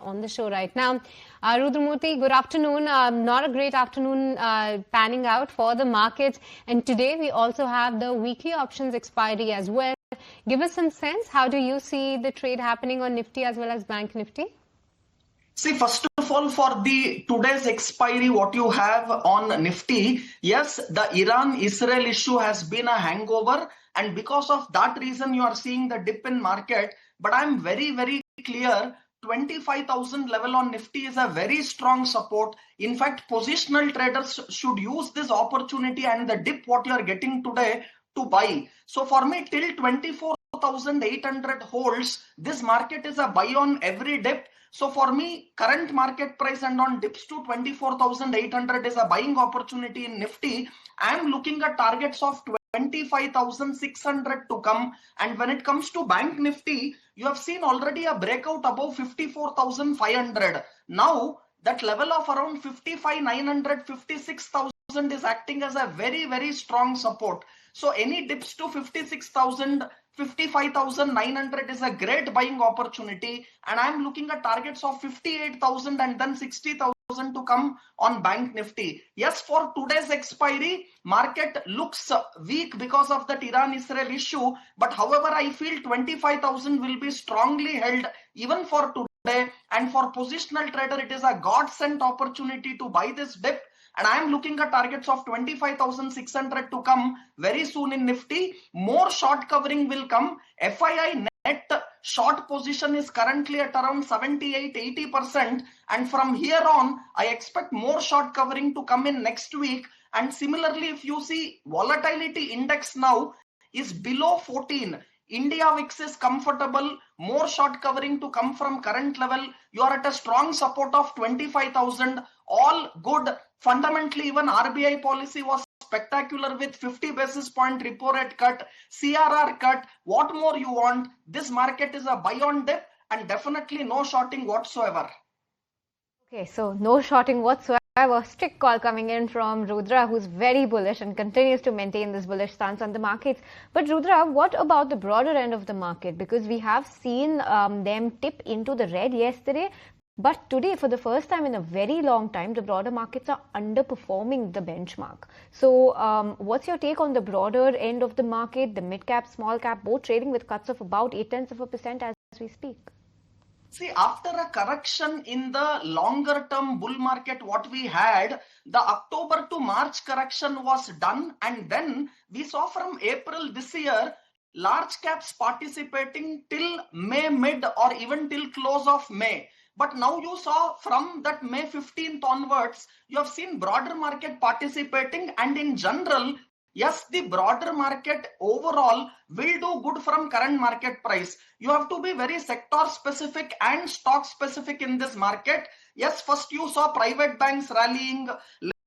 On the show right now. Rudramurthy, good afternoon. Not a great afternoon panning out for the markets. And today we also have the weekly options expiry as well. Give us some sense. How do you see the trade happening on Nifty as well as Bank Nifty? See, first of all, for the today's expiry, what you have on Nifty, yes, the Iran-Israel issue has been a hangover. And because of that reason, you are seeing the dip in market. But I'm very, very clear. 25,000 level on Nifty is a very strong support. In fact, positional traders should use this opportunity and the dip what you are getting today to buy. So for me, till 24,800 holds, this market is a buy on every dip. So for me, current market price and on dips to 24,800 is a buying opportunity in Nifty. I am looking at targets of 25,600 to come. And when it comes to Bank Nifty, you have seen already a breakout above 54,500. Now, that level of around 55,900, 56,000 is acting as a very, very strong support. So any dips to 56,000, 55,900 is a great buying opportunity. And I'm looking at targets of 58,000 and then 60,000 to come on Bank Nifty. Yes, for today's expiry, market looks weak because of that Iran-Israel issue. But however, I feel 25,000 will be strongly held even for today. And for positional trader, it is a godsend opportunity to buy this dip. And I am looking at targets of 25,600 to come very soon in Nifty. More short covering will come. FII net short position is currently at around 78-80%. And from here on, I expect more short covering to come in next week. And similarly, if you see volatility index now is below 14. India VIX is comfortable, more short covering to come from current level. You are at a strong support of 25,000, all good. Fundamentally, even RBI policy was spectacular with 50 basis point repo rate cut, CRR cut. What more you want? This market is a buy on dip and definitely no shorting whatsoever. Okay, so no shorting whatsoever. A strict call coming in from Rudra, who's very bullish and continues to maintain this bullish stance on the markets. But Rudra, what about the broader end of the market? Because we have seen them tip into the red yesterday. But today, for the first time in a very long time, the broader markets are underperforming the benchmark. So what's your take on the broader end of the market, the mid cap, small cap, both trading with cuts of about 0.8% as we speak? See, after a correction in the longer term bull market, what we had, the October to March correction was done. And then we saw from April this year, large caps participating till May mid or even till close of May. But now you saw from that May 15th onwards, you have seen broader market participating, and in general, yes, the broader market overall will do good from current market price. You have to be very sector specific and stock specific in this market. Yes, first you saw private banks rallying.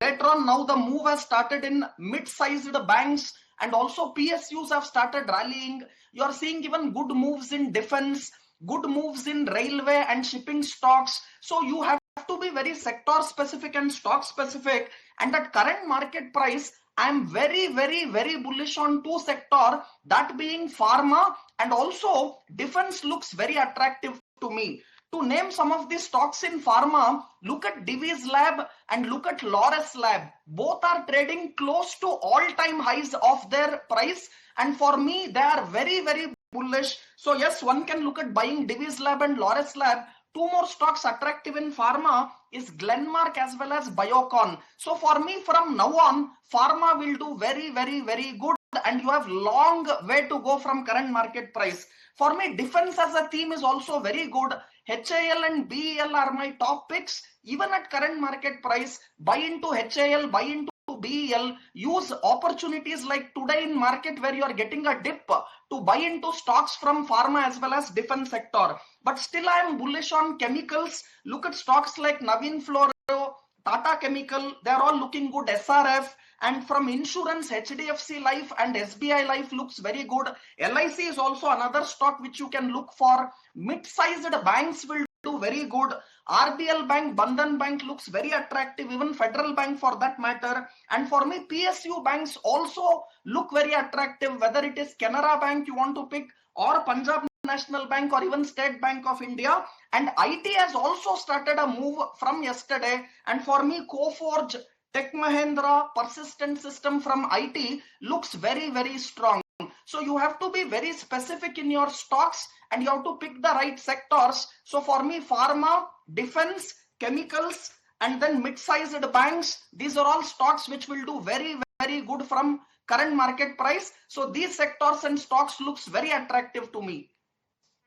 Later on, now the move has started in mid-sized banks, and also PSUs have started rallying. You are seeing even good moves in defense, good moves in railway and shipping stocks. So you have to be very sector specific and stock specific. And at current market price, I am very, very, very bullish on two sectors, that being pharma and also defense looks very attractive to me. To name some of the stocks in pharma, look at Divi's Lab and look at Laurus Lab. Both are trading close to all-time highs of their price. And for me, they are very, very bullish. So yes, one can look at buying Divi's Lab and Laurus Lab. Two more stocks attractive in pharma is Glenmark as well as Biocon. So for me, from now on, pharma will do very, very, very good. And you have long way to go from current market price. For me, defense as a theme is also very good. HAL and BEL are my top picks. Even at current market price, buy into HAL, buy into BEL, use opportunities like today in market where you are getting a dip to buy into stocks from pharma as well as defense sector. But still I am bullish on chemicals. Look at stocks like Navin Fluoro, Tata Chemical, they are all looking good. SRF, and from insurance, HDFC Life and SBI Life looks very good. LIC is also another stock which you can look for. Mid-sized banks will do very good. RBL Bank, Bandhan Bank looks very attractive, even Federal Bank for that matter. And for me, PSU banks also look very attractive, whether it is Canara Bank you want to pick or Punjab National Bank or even State Bank of India. And IT has also started a move from yesterday. And for me, Coforge, Tech Mahindra, Persistent System from IT looks very, very strong. So you have to be very specific in your stocks and you have to pick the right sectors. So for me, pharma, defense, chemicals, and then mid-sized banks, these are all stocks which will do very, very good from current market price. So these sectors and stocks looks very attractive to me.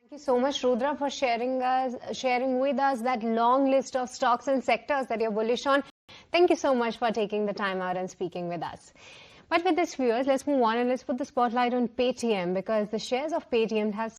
Thank you so much, Rudra, for sharing with us that long list of stocks and sectors that you're bullish on. Thank you so much for taking the time out and speaking with us. But with this, viewers, let's move on and let's put the spotlight on Paytm, because the shares of Paytm have